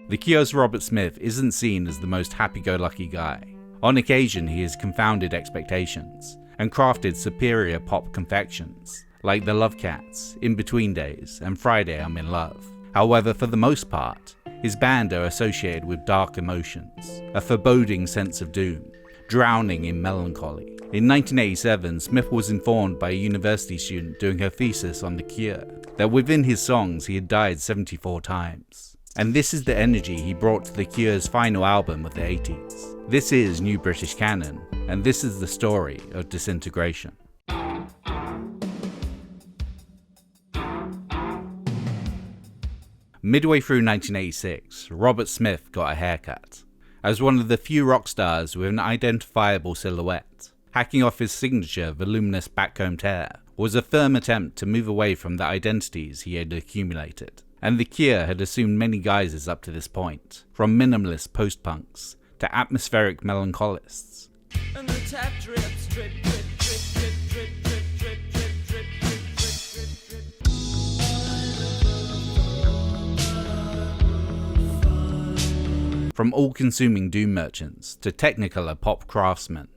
The Cure's Robert Smith isn't seen as the most happy-go-lucky guy. On occasion, he has confounded expectations and crafted superior pop confections, like the Love Cats, In Between Days, and Friday I'm in Love. However, for the most part, his band are associated with dark emotions, a foreboding sense of doom, drowning in melancholy. In 1987, Smith was informed by a university student doing her thesis on The Cure that within his songs he had died 74 times. And this is the energy he brought to The Cure's final album of the 80s. This is New British Canon, and this is the story of disintegration. Midway through 1986, Robert Smith got a haircut. As one of the few rock stars with an identifiable silhouette, hacking off his signature voluminous backcombed hair was a firm attempt to move away from the identities he had accumulated. And The Cure had assumed many guises up to this point, from minimalist post-punks to atmospheric melancholists. And the tap drips, drip, drip, drip, drip, drip, drip, drip, drip, drip, drip, drip, drip. From all-consuming doom merchants to technicolor pop craftsmen.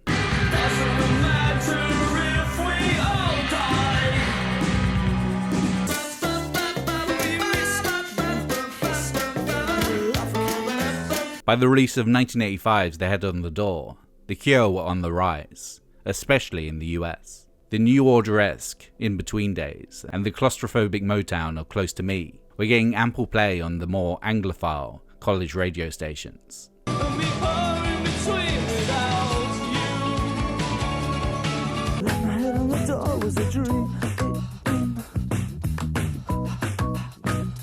By the release of 1985's The Head on the Door, The Cure were on the rise, especially in the US. The New Order-esque In Between Days and the claustrophobic Motown of Close to Me were getting ample play on the more Anglophile college radio stations.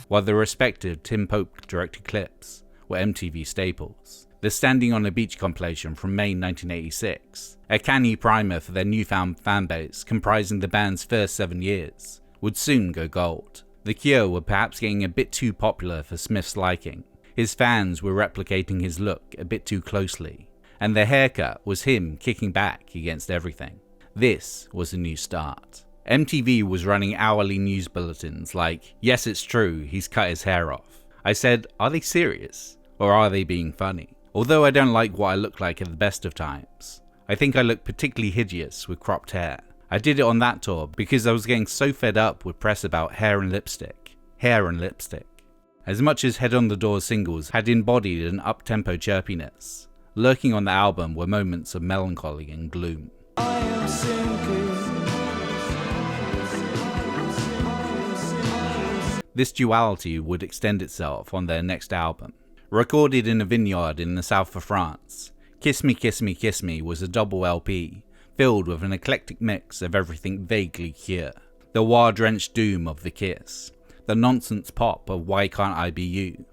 While the respective Tim Pope-directed clips were MTV staples. The Standing on a Beach compilation from May 1986, a canny primer for their newfound fanbase comprising the band's first 7 years, would soon go gold. The Cure were perhaps getting a bit too popular for Smith's liking. His fans were replicating his look a bit too closely, and their haircut was him kicking back against everything. This was a new start. MTV was running hourly news bulletins like, "Yes, it's true, he's cut his hair off." I said, are they serious? Or are they being funny? Although I don't like what I look like at the best of times, I think I look particularly hideous with cropped hair. I did it on that tour because I was getting so fed up with press about hair and lipstick. Hair and lipstick. As much as Head on the Door singles had embodied an up-tempo chirpiness, lurking on the album were moments of melancholy and gloom. I am sinking. This duality would extend itself on their next album. Recorded in a vineyard in the south of France, Kiss Me, Kiss Me, Kiss Me was a double LP filled with an eclectic mix of everything vaguely Cure. The war-drenched doom of The Kiss, the nonsense pop of Why Can't I Be You,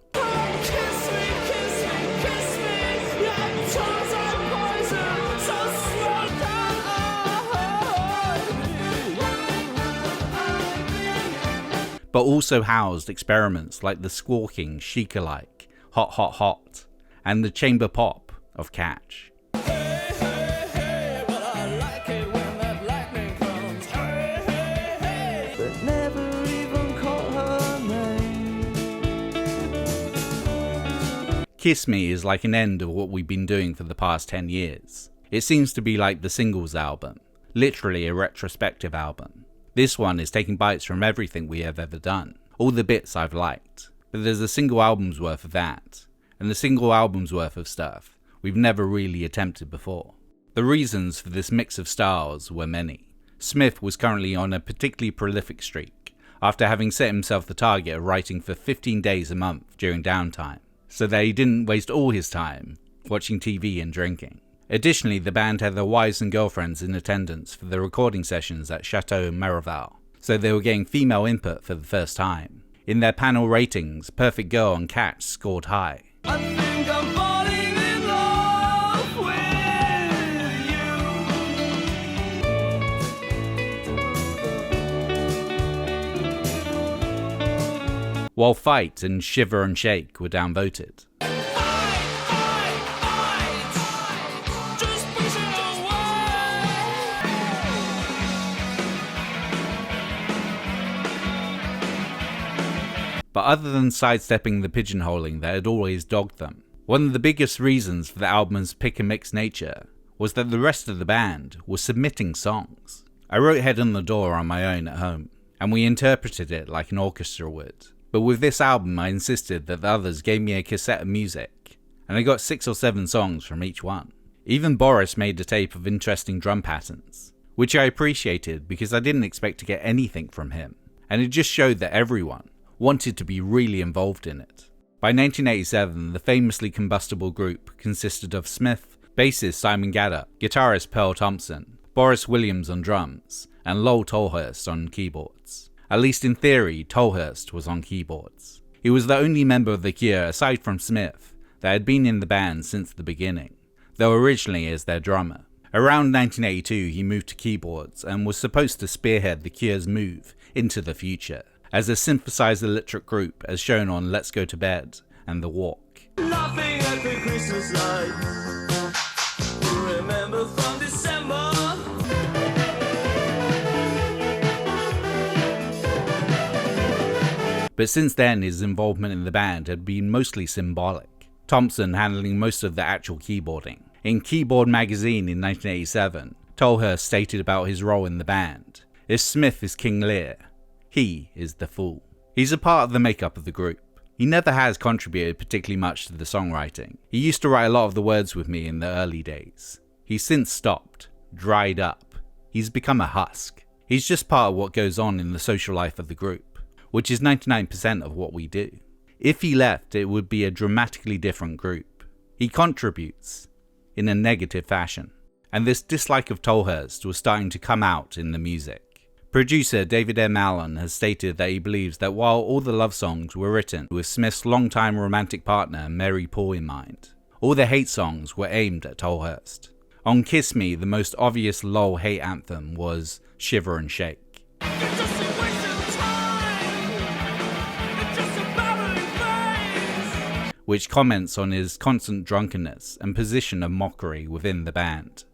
but also housed experiments like the squawking, chic-alike Hot Hot Hot and the chamber pop of Catch. Hey, hey, hey, well, I like it when that lightning comes. Hey, hey, hey, but never even call her name. Kiss Me is like an end of what we've been doing for the past 10 years. It seems to be like the singles album, literally a retrospective album. This one is taking bites from everything we have ever done, all the bits I've liked, but there's a single album's worth of that, and a single album's worth of stuff we've never really attempted before. The reasons for this mix of styles were many. Smith was currently on a particularly prolific streak, after having set himself the target of writing for 15 days a month during downtime, so that he didn't waste all his time watching TV and drinking. Additionally, the band had their wives and girlfriends in attendance for the recording sessions at Chateau Miraval, so they were getting female input for the first time. In their panel ratings, Perfect Girl and Catch scored high. I think I'm falling in love with you. While Fight and Shiver and Shake were downvoted. but other than sidestepping the pigeonholing that had always dogged them, one of the biggest reasons for the album's pick-and-mix nature was that the rest of the band was submitting songs. I wrote Head on the Door on my own at home, and we interpreted it like an orchestra would. But with this album I insisted that the others gave me a cassette of music, and I got 6 or 7 songs from each one. Even Boris made a tape of interesting drum patterns, which I appreciated because I didn't expect to get anything from him, and it just showed that everyone wanted to be really involved in it. By 1987, the famously combustible group consisted of Smith, bassist Simon Gadda, guitarist Pearl Thompson, Boris Williams on drums, and Lol Tolhurst on keyboards. At least in theory, Tolhurst was on keyboards. He was the only member of The Cure, aside from Smith, that had been in the band since the beginning, though originally as their drummer. Around 1982, he moved to keyboards and was supposed to spearhead The Cure's move into the future, as a synthesized electric group as shown on Let's Go to Bed and The Walk. Laughing at the Christmas lights, remember from December. But since then, his involvement in the band had been mostly symbolic, Thompson handling most of the actual keyboarding. In Keyboard magazine in 1987, Tolhurst stated about his role in the band: "If Smith is King Lear, he is the fool." He's a part of the makeup of the group. He never has contributed particularly much to the songwriting. He used to write a lot of the words with me in the early days. He's since stopped, dried up. He's become a husk. He's just part of what goes on in the social life of the group, which is 99% of what we do. If he left, it would be a dramatically different group. He contributes in a negative fashion, and this dislike of Tolhurst was starting to come out in the music. Producer David M. Allen has stated that he believes that while all the love songs were written with Smith's longtime romantic partner Mary Paul in mind, all the hate songs were aimed at Tolhurst. On Kiss Me, the most obvious Lol hate anthem was Shiver and Shake, which comments on his constant drunkenness and position of mockery within the band.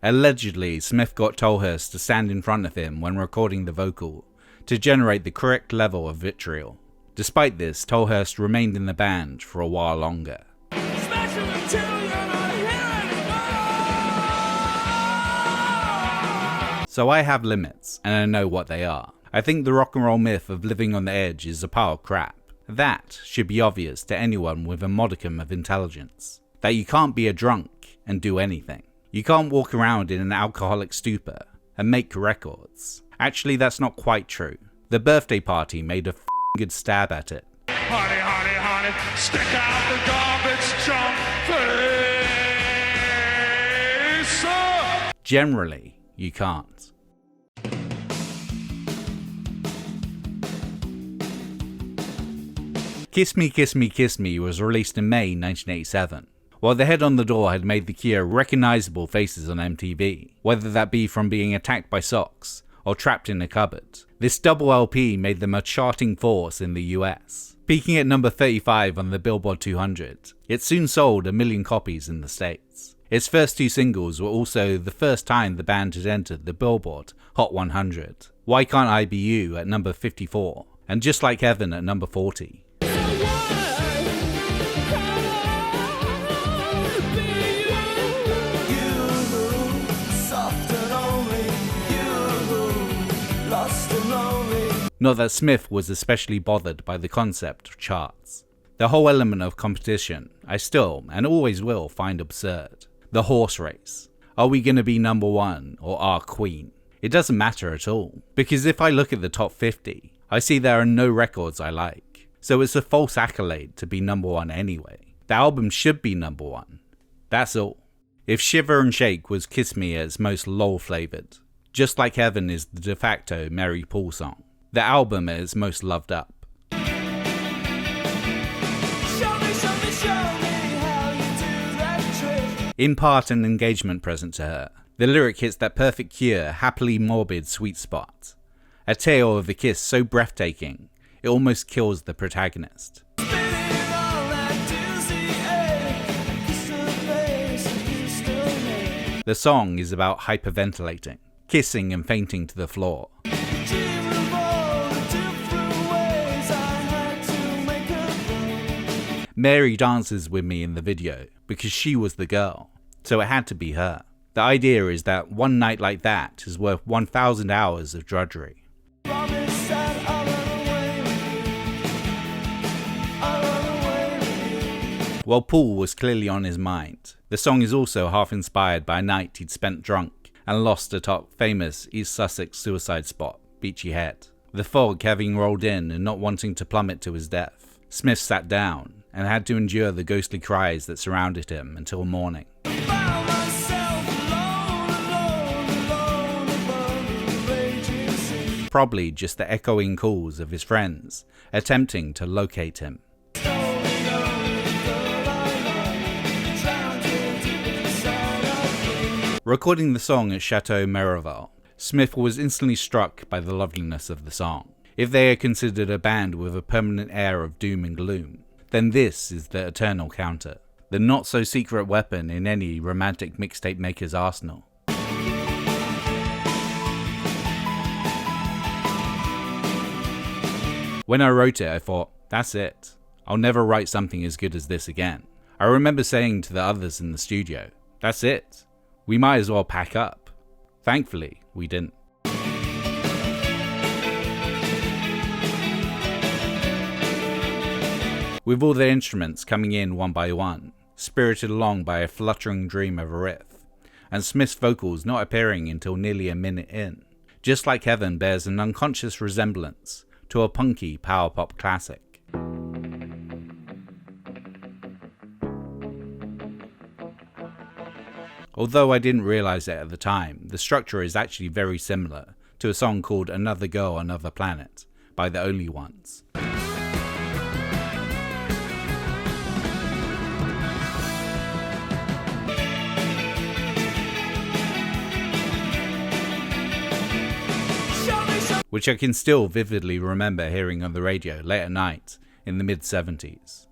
Allegedly, Smith got Tolhurst to stand in front of him when recording the vocal to generate the correct level of vitriol. Despite this, Tolhurst remained in the band for a while longer. So I have limits, and I know what they are. I think the rock and roll myth of living on the edge is a pile of crap. That should be obvious to anyone with a modicum of intelligence. That you can't be a drunk and do anything. You can't walk around in an alcoholic stupor and make records. Actually, that's not quite true. The Birthday Party made a good stab at it. Honey, honey, honey, stick out the garbage truck face. Generally, you can't. Kiss Me, Kiss Me, Kiss Me was released in May 1987. While the Head on the Door had made the Cure recognizable faces on MTV, whether that be from being attacked by socks or trapped in a cupboard, this double LP made them a charting force in the US. Peaking at number 35 on the Billboard 200, it soon sold 1 million copies in the States. Its first 2 singles were also the first time the band had entered the Billboard Hot 100. Why Can't I Be You at number 54, and Just Like Heaven at number 40. Not that Smith was especially bothered by the concept of charts. The whole element of competition, I still, and always will, find absurd. The horse race. Are we going to be number 1 or our queen? It doesn't matter at all, because if I look at the top 50, I see there are no records I like. So it's a false accolade to be number 1 anyway. The album should be number 1. That's all. If Shiver and Shake was Kiss Me at its most lol flavoured, Just Like Heaven is the de facto Mary Paul song. The album at its most loved up. Show me how you do that trick. In part an engagement present to her, the lyric hits that perfect Cure, happily morbid sweet spot. A tale of a kiss so breathtaking, it almost kills the protagonist. The song is about hyperventilating. kissing and fainting to the floor. Mary dances with me in the video because she was the girl, so it had to be her. The idea is that one night like that is worth 1,000 hours of drudgery. While Paul was clearly on his mind, the song is also half inspired by a night he'd spent drunk and lost atop famous East Sussex suicide spot, Beachy Head. The fog having rolled in and not wanting to plummet to his death, Smith sat down and had to endure the ghostly cries that surrounded him until morning. Probably just the echoing calls of his friends attempting to locate him. Recording the song at Chateau Miraval, Smith was instantly struck by the loveliness of the song. If they are considered a band with a permanent air of doom and gloom, then this is the eternal counter, the not-so-secret weapon in any romantic mixtape maker's arsenal. When I wrote it, I thought, that's it. I'll never write something as good as this again. I remember saying to the others in the studio, that's it. We might as well pack up. Thankfully, we didn't. With all the instruments coming in one by one, spirited along by a fluttering dream of a riff, and Smith's vocals not appearing until nearly a minute in, Just Like Heaven bears an unconscious resemblance to a punky power pop classic. Although I didn't realise it at the time, the structure is actually very similar to a song called Another Girl, Another Planet by The Only Ones. Which I can still vividly remember hearing on the radio late at night in the mid-70s.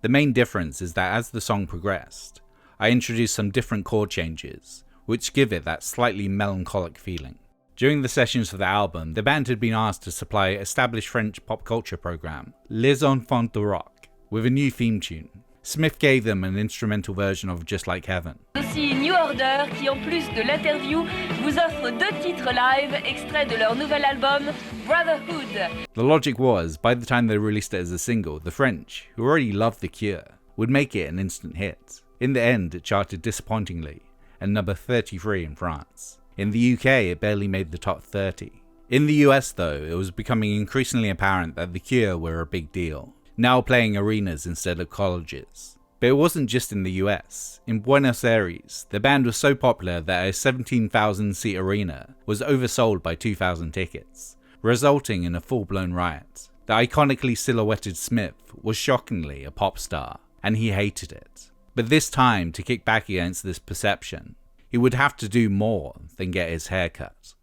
The main difference is that as the song progressed, I introduced some different chord changes, which give it that slightly melancholic feeling. During the sessions for the album, the band had been asked to supply established French pop culture program, Les Enfants de Rock, with a new theme tune. Smith gave them an instrumental version of Just Like Heaven. Aussi New Order qui en plus de l'interview vous offre 2 titres live extraits de leur nouvel album Brotherhood. The logic was, by the time they released it as a single, the French, who already loved The Cure, would make it an instant hit. In the end, it charted disappointingly, at number 33 in France. In the UK, it barely made the top 30. In the US though, it was becoming increasingly apparent that The Cure were a big deal, now playing arenas instead of colleges. But it wasn't just in the US. In Buenos Aires, the band was so popular that a 17,000 seat arena was oversold by 2,000 tickets, resulting in a full-blown riot. The iconically silhouetted Smith was shockingly a pop star, and he hated it. But this time, to kick back against this perception, he would have to do more than get his hair cut.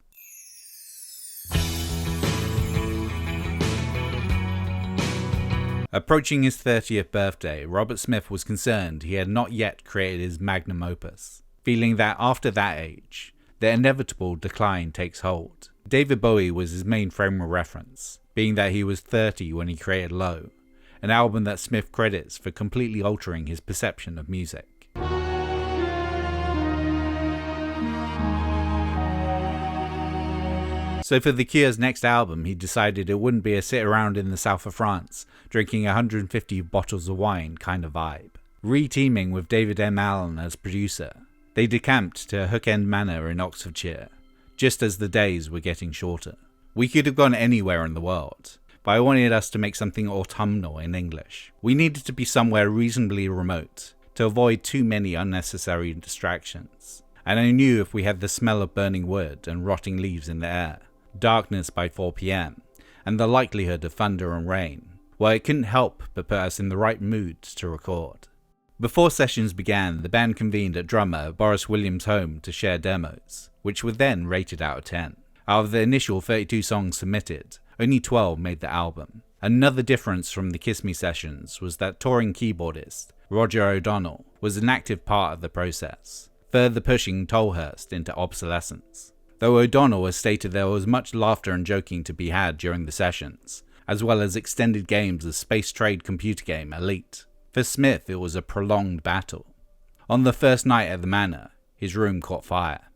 Approaching his 30th birthday, Robert Smith was concerned he had not yet created his magnum opus, feeling that after that age, the inevitable decline takes hold. David Bowie was his main frame of reference, being that he was 30 when he created Low, an album that Smith credits for completely altering his perception of music. So for The Cure's next album, he decided it wouldn't be a sit around in the south of France, drinking 150 bottles of wine kind of vibe. Re-teaming with David M. Allen as producer, they decamped to Hook End Manor in Oxfordshire, just as the days were getting shorter. We could have gone anywhere in the world, but I wanted us to make something autumnal in English. We needed to be somewhere reasonably remote, to avoid too many unnecessary distractions. And I knew if we had the smell of burning wood and rotting leaves in the air, darkness by 4 PM, and the likelihood of thunder and rain, well, it couldn't help but put us in the right mood to record. Before sessions began, the band convened at drummer Boris Williams' home to share demos, which were then rated out of 10. Out of the initial 32 songs submitted, Only 12 made the album. Another difference from the Kiss Me sessions was that touring keyboardist Roger O'Donnell was an active part of the process, further pushing Tolhurst into obsolescence. Though O'Donnell has stated there was much laughter and joking to be had during the sessions, as well as extended games of space trade computer game Elite. For Smith, it was a prolonged battle. On the first night at the Manor, his room caught fire.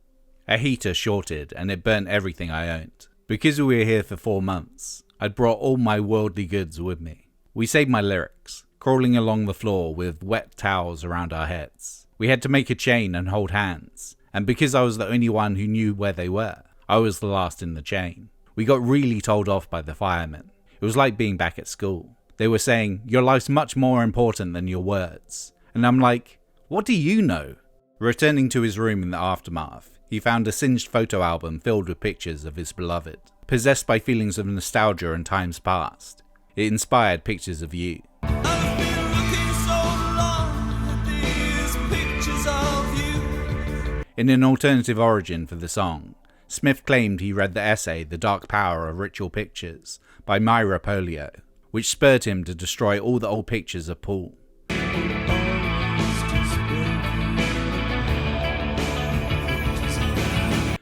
A heater shorted and it burnt everything I owned. Because we were here for 4 months, I'd brought all my worldly goods with me. We saved my lyrics, crawling along the floor with wet towels around our heads. We had to make a chain and hold hands, and because I was the only one who knew where they were, I was the last in the chain. We got really told off by the firemen. It was like being back at school. They were saying, "Your life's much more important than your words." And I'm like, what do you know? Returning to his room in the aftermath, he found a singed photo album filled with pictures of his beloved. Possessed by feelings of nostalgia and times past, it inspired pictures of you. I've been looking so long at these pictures of you. In an alternative origin for the song, Smith claimed he read the essay The Dark Power of Ritual Pictures by Myra Polio, which spurred him to destroy all the old pictures of Paul.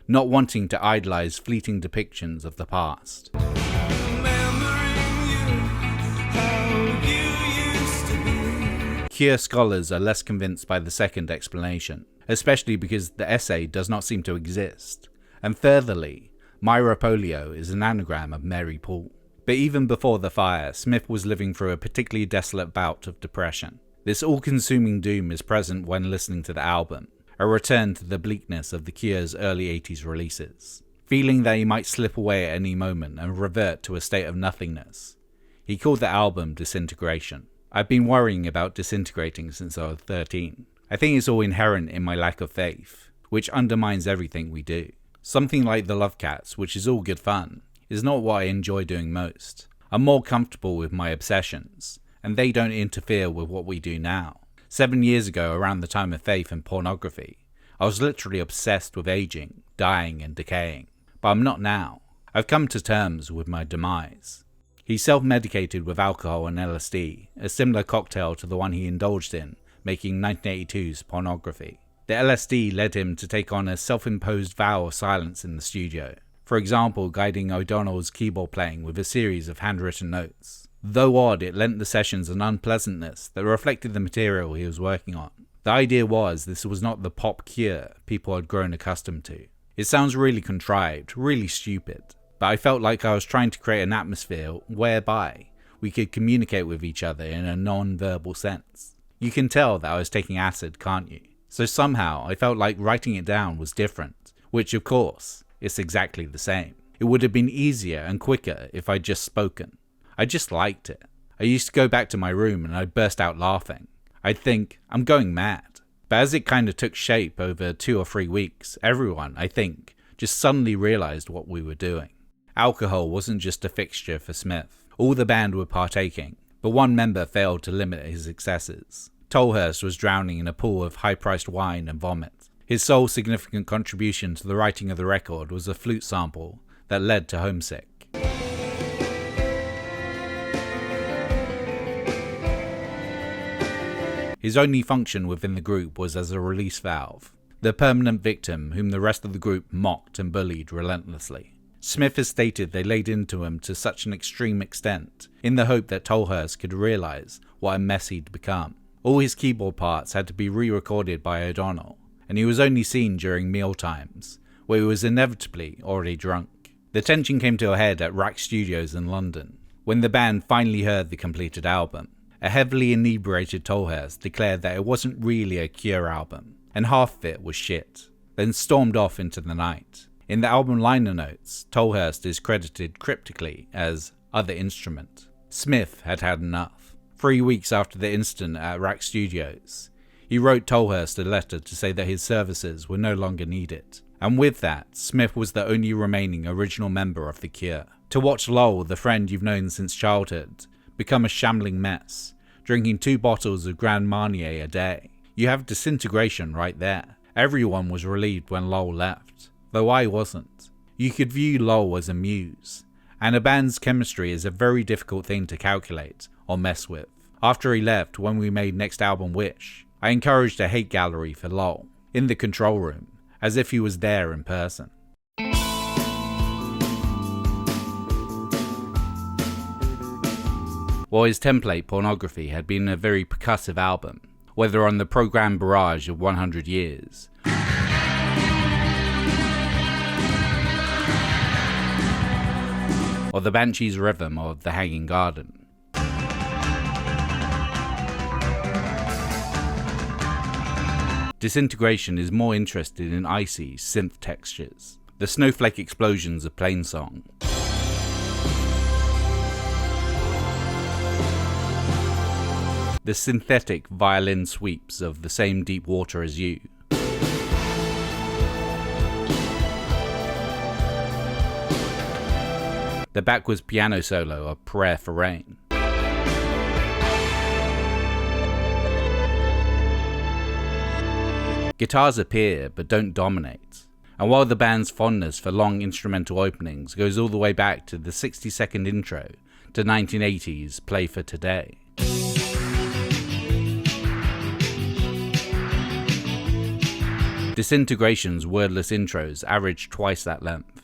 Not wanting to idolize fleeting depictions of the past. Cure scholars are less convinced by the second explanation, especially because the essay does not seem to exist. And thirdly, Myra Polio is an anagram of Mary Paul. But even before the fire, Smith was living through a particularly desolate bout of depression. This all-consuming doom is present when listening to the album, a return to the bleakness of the Cure's early 80s releases. Feeling that he might slip away at any moment and revert to a state of nothingness, he called the album Disintegration. I've been worrying about disintegrating since I was 13. I think it's all inherent in my lack of faith, which undermines everything we do. Something like the Love Cats, which is all good fun, is not what I enjoy doing most. I'm more comfortable with my obsessions, and they don't interfere with what we do now. 7 years ago, around the time of faith and pornography, I was literally obsessed with aging, dying and decaying. But I'm not now. I've come to terms with my demise. He self-medicated with alcohol and LSD, a similar cocktail to the one he indulged in, making 1982's Pornography. The LSD led him to take on a self-imposed vow of silence in the studio, for example guiding O'Donnell's keyboard playing with a series of handwritten notes. Though odd, it lent the sessions an unpleasantness that reflected the material he was working on. The idea was this was not the pop Cure people had grown accustomed to. It sounds really contrived, really stupid, but I felt like I was trying to create an atmosphere whereby we could communicate with each other in a non-verbal sense. You can tell that I was taking acid, can't you? So somehow I felt like writing it down was different, which of course, is exactly the same. It would have been easier and quicker if I'd just spoken. I just liked it. I used to go back to my room and I'd burst out laughing. I'd think, I'm going mad. But as it kind of took shape over 2 or 3 weeks, everyone, I think, just suddenly realized what we were doing. Alcohol wasn't just a fixture for Smith. All the band were partaking, but one member failed to limit his excesses. Tolhurst was drowning in a pool of high-priced wine and vomit. His sole significant contribution to the writing of the record was a flute sample that led to Homesick. His only function within the group was as a release valve, the permanent victim whom the rest of the group mocked and bullied relentlessly. Smith has stated they laid into him to such an extreme extent, in the hope that Tolhurst could realise what a mess he'd become. All his keyboard parts had to be re-recorded by O'Donnell, and he was only seen during meal times, where he was inevitably already drunk. The tension came to a head at Rack Studios in London, when the band finally heard the completed album. A heavily inebriated Tolhurst declared that it wasn't really a Cure album, and half of it was shit, then stormed off into the night. In the album liner notes, Tolhurst is credited cryptically as other instrument. Smith had had enough. 3 weeks after the incident at Rack Studios, he wrote Tolhurst a letter to say that his services were no longer needed. And with that, Smith was the only remaining original member of The Cure. To watch Lowell, the friend you've known since childhood, become a shambling mess, drinking 2 bottles of Grand Marnier a day, you have disintegration right there. Everyone was relieved when Lowell left, though I wasn't. You could view Lowell as a muse, and a band's chemistry is a very difficult thing to calculate or mess with. After he left, when we made next album Wish, I encouraged a hate gallery for Lol in the control room, as if he was there in person. While his template Pornography had been a very percussive album, whether on the programmed barrage of 100 Years, or the Banshee's rhythm of The Hanging Garden, Disintegration is more interested in icy synth textures, the snowflake explosions of Plainsong, the synthetic violin sweeps of The Same Deep Water as You, the backwards piano solo of Prayer for Rain, guitars appear but don't dominate, and while the band's fondness for long instrumental openings goes all the way back to the 60-second intro to 1980's Play for Today, Disintegration's wordless intros average twice that length.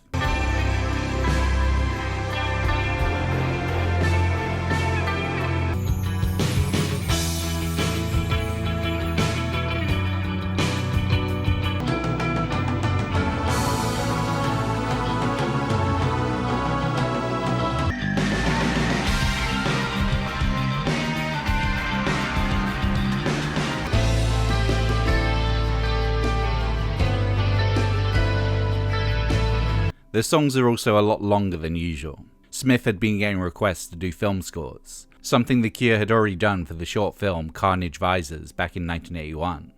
The songs are also a lot longer than usual. Smith had been getting requests to do film scores, something The Cure had already done for the short film Carnage Visors back in 1981.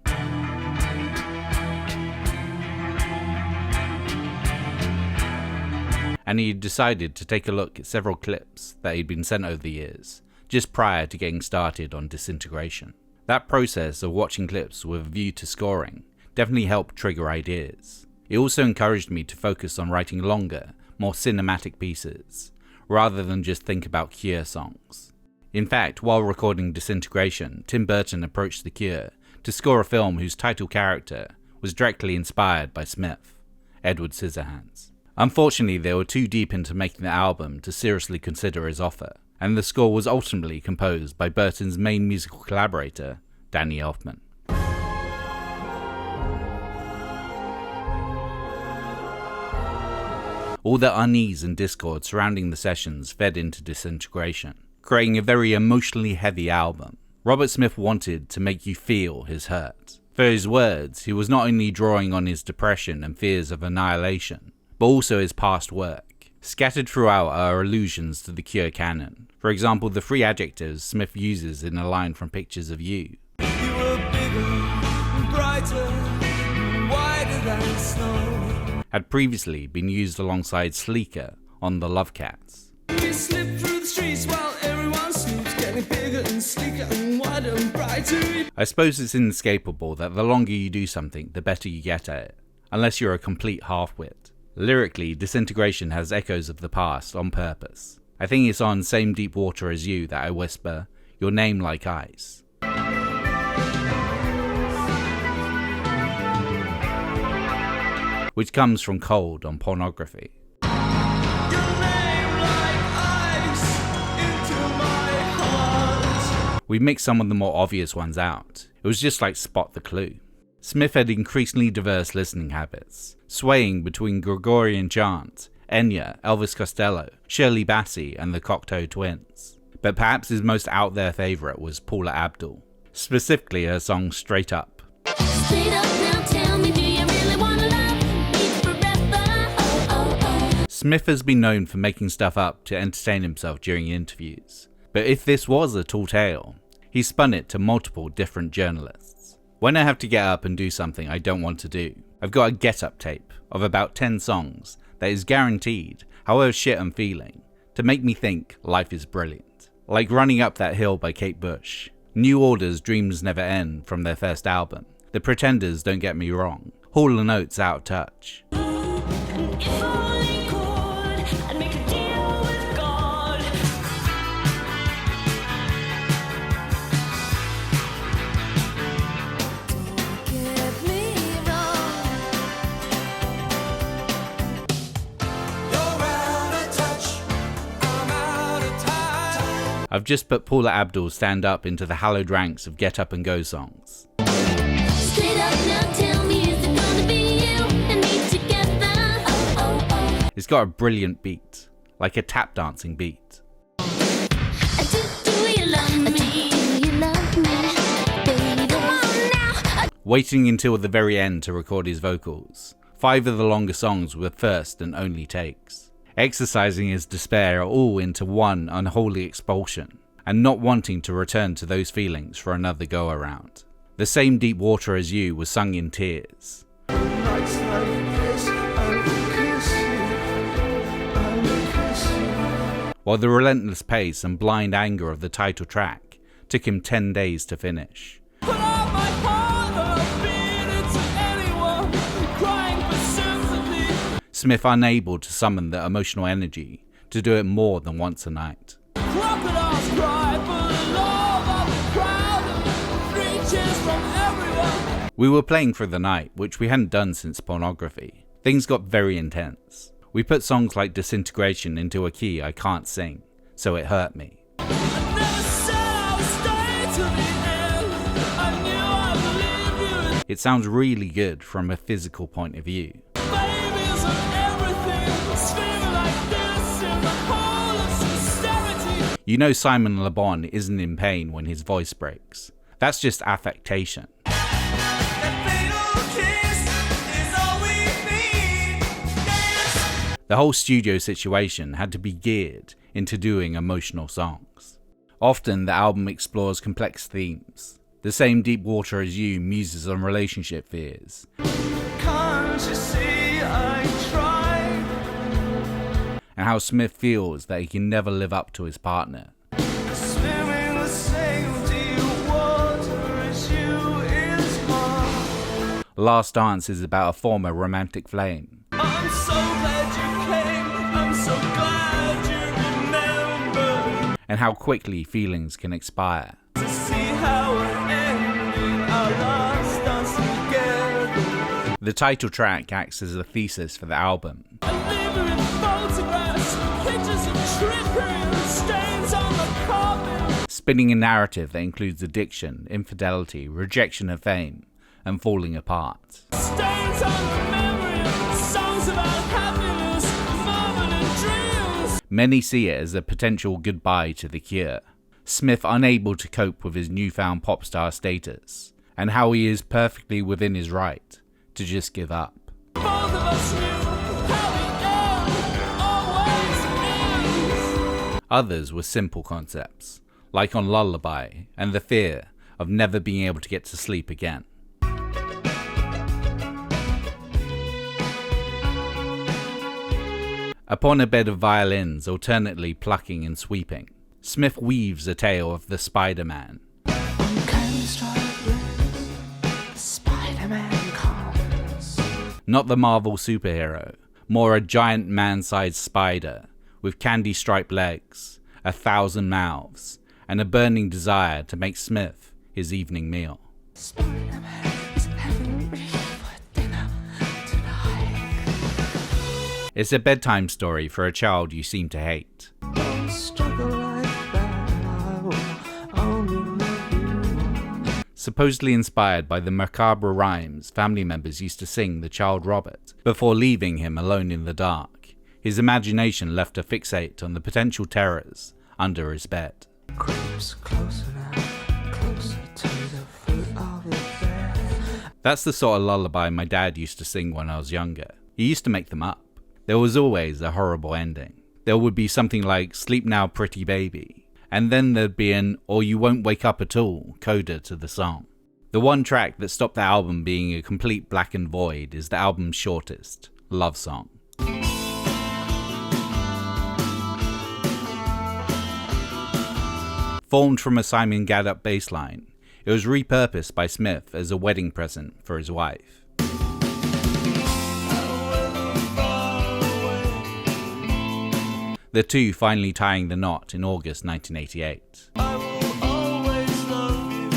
And he decided to take a look at several clips that he'd been sent over the years, just prior to getting started on Disintegration. That process of watching clips with a view to scoring definitely helped trigger ideas. It also encouraged me to focus on writing longer, more cinematic pieces, rather than just think about Cure songs. In fact, while recording Disintegration, Tim Burton approached The Cure to score a film whose title character was directly inspired by Smith, Edward Scissorhands. Unfortunately, they were too deep into making the album to seriously consider his offer, and the score was ultimately composed by Burton's main musical collaborator, Danny Elfman. All the unease and discord surrounding the sessions fed into Disintegration, creating a very emotionally heavy album. Robert Smith wanted to make you feel his hurt. For his words, he was not only drawing on his depression and fears of annihilation, but also his past work. Scattered throughout are allusions to the Cure canon. For example, the three adjectives Smith uses in a line from Pictures of You. You were bigger, brighter, wider than snow. Had previously been used alongside Sleeker on The Love Cats. We slip through the streets while everyone sleeps, getting bigger and sleeker and wider and brighter. I suppose it's inescapable that the longer you do something, the better you get at it, unless you're a complete half-wit. Lyrically, Disintegration has echoes of the past on purpose. I think it's on Same Deep Water as You that I whisper, "Your name like ice." Which comes from Cold on Pornography. Your name like ice into my heart. We mixed some of the more obvious ones out. It was just like Spot the Clue. Smith had increasingly diverse listening habits, swaying between Gregorian chant, Enya, Elvis Costello, Shirley Bassey, and the Cocteau Twins. But perhaps his most out there favourite was Paula Abdul, specifically her song Straight Up. Straight up now, tell me, do you really wanna love me forever? Oh, oh, oh. Smith has been known for making stuff up to entertain himself during interviews, but if this was a tall tale, he spun it to multiple different journalists. When I have to get up and do something I don't want to do, I've got a get-up tape of about 10 songs that is guaranteed, however shit I'm feeling, to make me think life is brilliant. Like Running Up That Hill by Kate Bush, New Order's Dreams Never End from their first album, The Pretenders' Don't Get Me Wrong, Hall & Oates' Out of Touch. If only could, I'd make a deal with I've just put Paula Abdul's Stand Up into the hallowed ranks of Get Up and Go songs. Straight up now, tell me, is it gonna be you and me together? Oh, oh, oh. It's got a brilliant beat, like a tap dancing beat. Do you love me? Do you love me? Baby, come on now. Waiting until the very end to record his vocals. 5 of the longer songs were first and only takes. Exercising his despair all into one unholy expulsion, and not wanting to return to those feelings for another go around. The Same Deep Water as You was sung in tears. Nights like this, I will kiss you. I will kiss you. While the relentless pace and blind anger of the title track took him 10 days to finish. Put out my heart, I'll beat it to anyone, crying for sympathy. Smith unable to summon the emotional energy to do it more than once a night. Crocodiles cry for the love of the crowd, and 3 cheers from everyone. We were playing through the night, which we hadn't done since Pornography. Things got very intense. We put songs like Disintegration into a key I can't sing, so it hurt me. I never said I would stay to the end. I knew I'd leave you. It sounds really good from a physical point of view. Babies are everything, screaming like this in the hole of sincerity. You know Simon Le Bon isn't in pain when his voice breaks. That's just affectation. The whole studio situation had to be geared into doing emotional songs. Often the album explores complex themes. The Same Deep Water as You muses on relationship fears. Can't you see I tried? And how Smith feels that he can never live up to his partner. Swimming the same deep water as you is hard. Last Dance is about a former romantic flame. I'm so glad you came. I'm so glad you remembered And how quickly feelings can expire. to see how we're ending our last dance together. The title track acts as a thesis for the album. I live in photographs, pictures of trickery and stains on the carpet. Spinning a narrative that includes addiction, infidelity, rejection of fame, and falling apart. Stains on the memory of songs about happiness, moment and dreams. Many see it as a potential goodbye to The Cure. Smith unable to cope with his newfound pop star status, and how he is perfectly within his right to just give up. Both of us knew how the end always ends. Others were simple concepts, like on Lullaby and the fear of never being able to get to sleep again. Upon a bed of violins alternately plucking and sweeping, Smith weaves a tale of the Spider-Man. Spider-Man comes. Not the Marvel superhero, more a giant man-sized spider with candy-striped legs, 1,000 mouths, and a burning desire to make Smith his evening meal. Spider-Man is having me for dinner tonight. It's a bedtime story for a child you seem to hate. Don't struggle like that, I will only love you. Supposedly inspired by the macabre rhymes family members used to sing the child Robert before leaving him alone in the dark, his imagination left to fixate on the potential terrors under his bed. Creeps closer now, closer to the foot of your bed. That's the sort of lullaby my dad used to sing when I was younger. He used to make them up. There was always a horrible ending. There would be something like "Sleep Now, Pretty Baby," and then there'd be an "Or You Won't Wake Up at All" coda to the song. The one track that stopped the album being a complete blackened void is the album's shortest, Love Song. Formed from a Simon Gaddup bass line, it was repurposed by Smith as a wedding present for his wife. The two finally tying the knot in August 1988. I will always love you,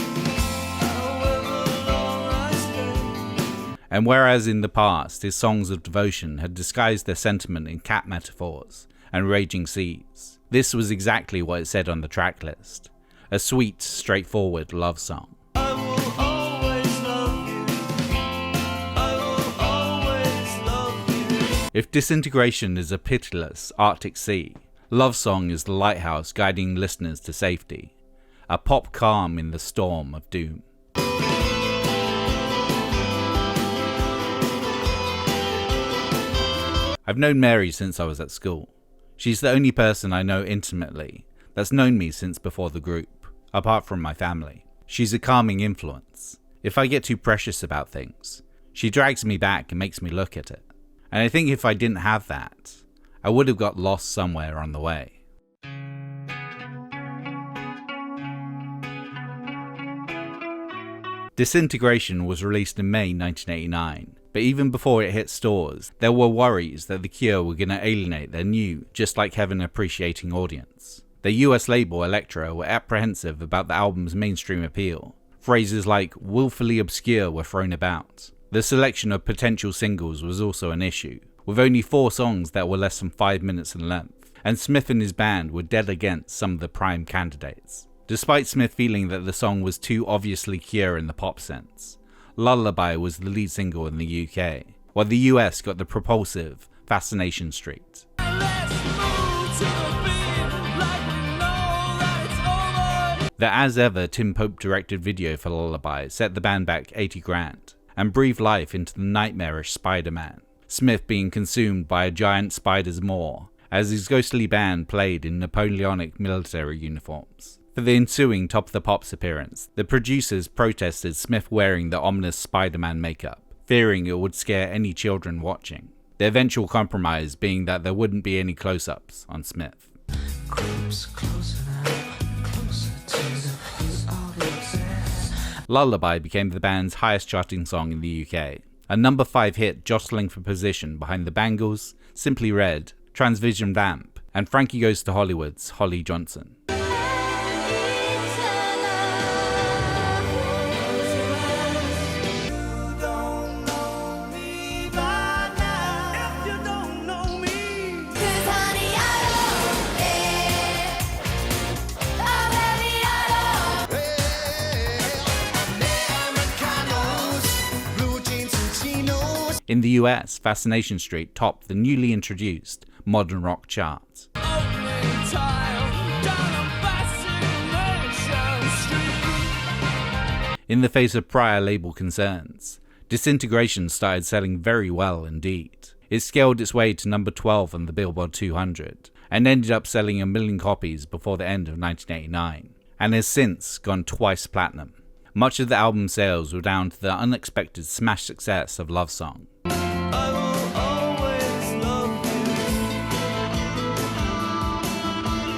however long I stay. And whereas in the past his songs of devotion had disguised their sentiment in cat metaphors and Raging Seas. This was exactly what it said on the track list. A sweet, straightforward love song. I will always love you. I will always love you. If Disintegration is a pitiless Arctic sea, Love Song is the lighthouse guiding listeners to safety. A pop calm in the storm of doom. I've known Mary since I was at school. She's the only person I know intimately that's known me since before the group, apart from my family. She's a calming influence. If I get too precious about things, she drags me back and makes me look at it. And I think if I didn't have that, I would have got lost somewhere on the way. Disintegration was released in May 1989, but even before it hit stores, there were worries that The Cure were going to alienate their new, Just Like Heaven appreciating audience. The US label Elektra were apprehensive about the album's mainstream appeal. Phrases like willfully obscure were thrown about. The selection of potential singles was also an issue, with only 4 songs that were less than 5 minutes in length, and Smith and his band were dead against some of the prime candidates. Despite Smith feeling that the song was too obviously Cure in the pop sense, Lullaby was the lead single in the UK, while the US got the propulsive Fascination Street. Let's move to the beat like we know that it's over. The As Ever Tim Pope directed video for Lullaby set the band back 80 grand and breathed life into the nightmarish Spider-Man, Smith being consumed by a giant spider's maw as his ghostly band played in Napoleonic military uniforms. For the ensuing Top of the Pops appearance, the producers protested Smith wearing the ominous Spider-Man makeup, fearing it would scare any children watching. The eventual compromise being that there wouldn't be any close-ups on Smith. Creeps closer now, closer to the feet of your bed. Lullaby became the band's highest charting song in the UK, a number 5 hit jostling for position behind the Bangles, Simply Red, Transvision Vamp, and Frankie Goes to Hollywood's Holly Johnson. In the US, Fascination Street topped the newly introduced modern rock chart. Opening tile down on Fascination Street. In the face of prior label concerns, Disintegration started selling very well indeed. It scaled its way to number 12 on the Billboard 200 and ended up selling 1 million copies before the end of 1989, and has since gone twice platinum. Much of the album's sales were down to the unexpected smash success of Love Song. I will always love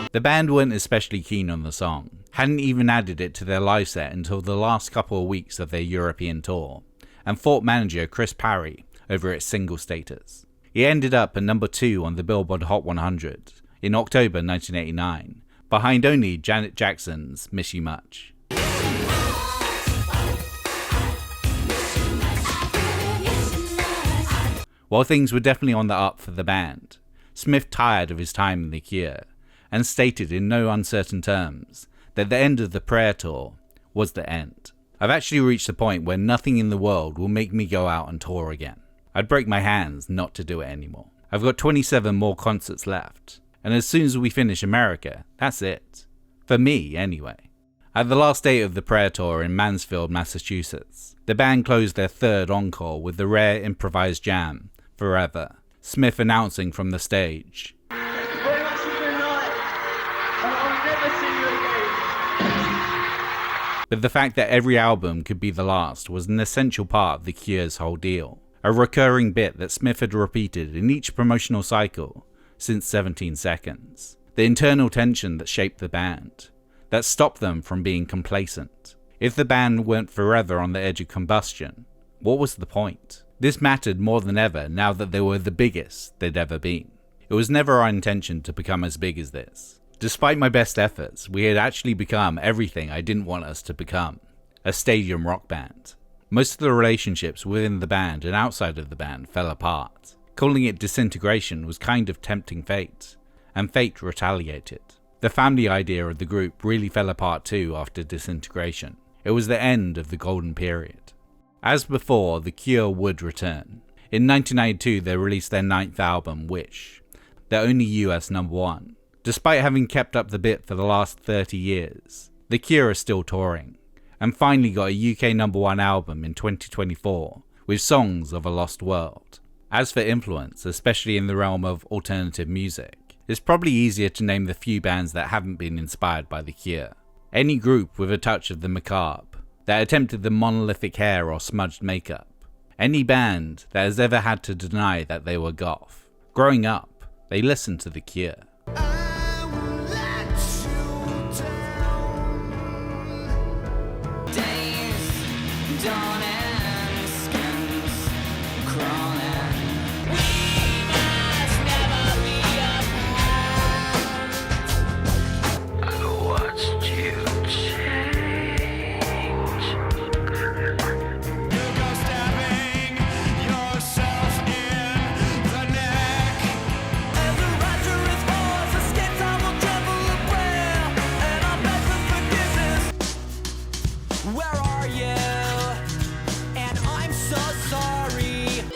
you. The band weren't especially keen on the song, hadn't even added it to their live set until the last couple of weeks of their European tour, and fought manager Chris Parry over its single status. It ended up at number 2 on the Billboard Hot 100 in October 1989, behind only Janet Jackson's Miss You Much. While things were definitely on the up for the band, Smith tired of his time in The Cure, and stated in no uncertain terms that the end of the Prayer Tour was the end. I've actually reached the point where nothing in the world will make me go out and tour again. I'd break my hands not to do it anymore. I've got 27 more concerts left, and as soon as we finish America, that's it. For me, anyway. At the last date of the Prayer Tour in Mansfield, Massachusetts, the band closed their third encore with the rare improvised jam, Forever, Smith announcing from the stage, Thank you very much for the night, and I'll never see you again. But the fact that every album could be the last was an essential part of The Cure's whole deal, a recurring bit that Smith had repeated in each promotional cycle since 17 Seconds. The internal tension that shaped the band, that stopped them from being complacent. If the band weren't forever on the edge of combustion, what was the point? This mattered more than ever now that they were the biggest they'd ever been. It was never our intention to become as big as this. Despite my best efforts, we had actually become everything I didn't want us to become, a stadium rock band. Most of the relationships within the band and outside of the band fell apart. Calling it Disintegration was kind of tempting fate, and fate retaliated. The family idea of the group really fell apart too after Disintegration. It was the end of the golden period. As before, The Cure would return. In 1992 they released their 9th album, Wish, their only US #1. Despite having kept up the bit for the last 30 years, The Cure are still touring, and finally got a UK #1 album in 2024 with Songs of a Lost World. As for influence, especially in the realm of alternative music, it's probably easier to name the few bands that haven't been inspired by The Cure. Any group with a touch of the macabre, that attempted the monolithic hair or smudged makeup. Any band that has ever had to deny that they were goth. Growing up, they listened to The Cure.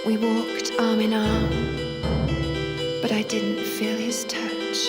We walked arm in arm, but I didn't feel his touch.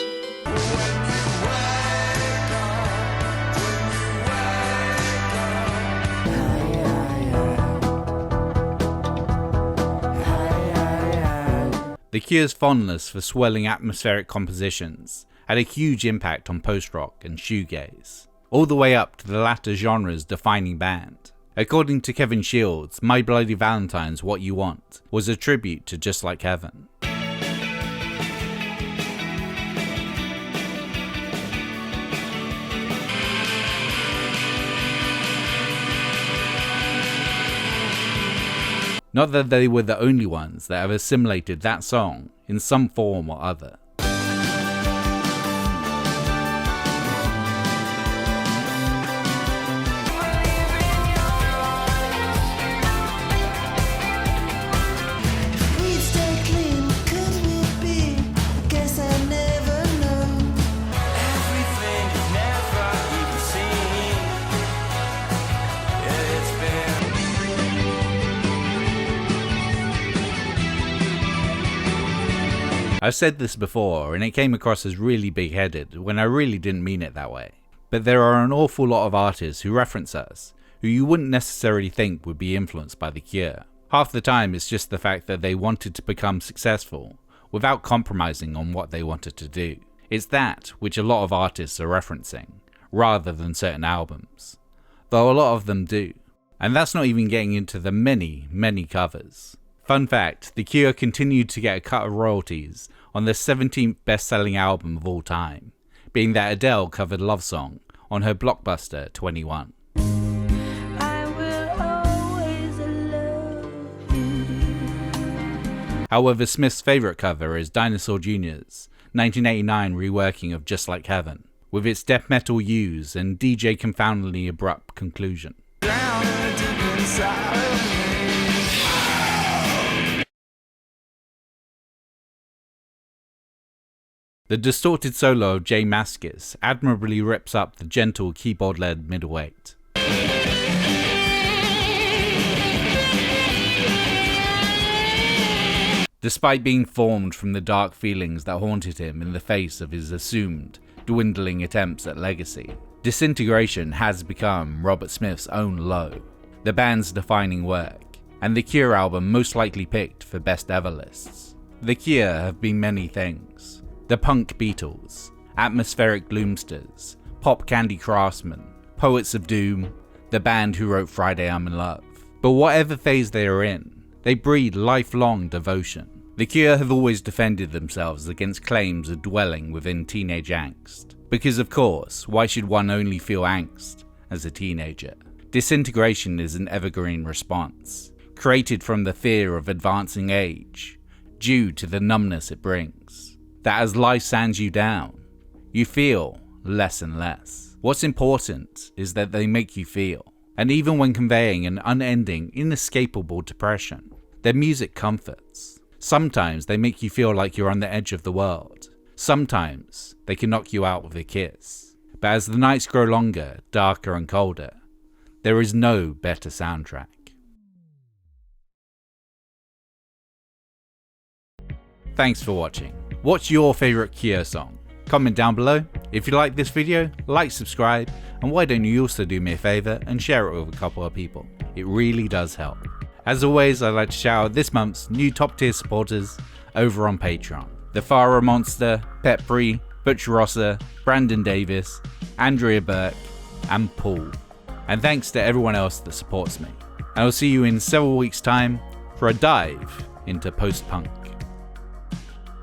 The Cure's fondness for swirling atmospheric compositions had a huge impact on post-rock and shoegaze, all the way up to the latter genre's defining band. According to Kevin Shields, My Bloody Valentine's What You Want was a tribute to Just Like Heaven. Not that they were the only ones that have assimilated that song in some form or other. I've said this before, and it came across as really big-headed when I really didn't mean it that way. But there are an awful lot of artists who reference us, who you wouldn't necessarily think would be influenced by The Cure. Half the time it's just the fact that they wanted to become successful without compromising on what they wanted to do. It's that which a lot of artists are referencing, rather than certain albums. Though a lot of them do. And that's not even getting into the many, many covers. Fun fact, The Cure continued to get a cut of royalties on their 17th best-selling album of all time, being that Adele covered Love Song on her blockbuster 21. I will always love you. However, Smith's favourite cover is Dinosaur Jr.'s 1989 reworking of Just Like Heaven, with its death metal use and DJ confoundingly abrupt conclusion. The distorted solo of Jay Mascis admirably rips up the gentle keyboard-led middleweight. Despite being formed from the dark feelings that haunted him in the face of his assumed, dwindling attempts at legacy, Disintegration has become Robert Smith's own low, the band's defining work, and the Cure album most likely picked for best ever lists. The Cure have been many things. The punk Beatles, atmospheric gloomsters, pop candy craftsmen, poets of doom, the band who wrote Friday I'm in Love. But whatever phase they are in, they breed lifelong devotion. The Cure have always defended themselves against claims of dwelling within teenage angst. Because of course, why should one only feel angst as a teenager? Disintegration is an evergreen response, created from the fear of advancing age, due to the numbness it brings. That as life sands you down, you feel less and less. What's important is that they make you feel, and even when conveying an unending, inescapable depression, their music comforts. Sometimes they make you feel like you're on the edge of the world. Sometimes they can knock you out with a kiss, but as the nights grow longer, darker and colder, there is no better soundtrack. Thanks for watching. What's your favourite Cure song? Comment down below. If you like this video, like, subscribe, and why don't you also do me a favour and share it with a couple of people? It really does help. As always, I'd like to shout out this month's new top tier supporters over on Patreon. The Farah Monster, Pepri, Butch Rosser, Brandon Davis, Andrea Burke, and Paul. And thanks to everyone else that supports me. I will see you in several weeks' time for a dive into post-punk.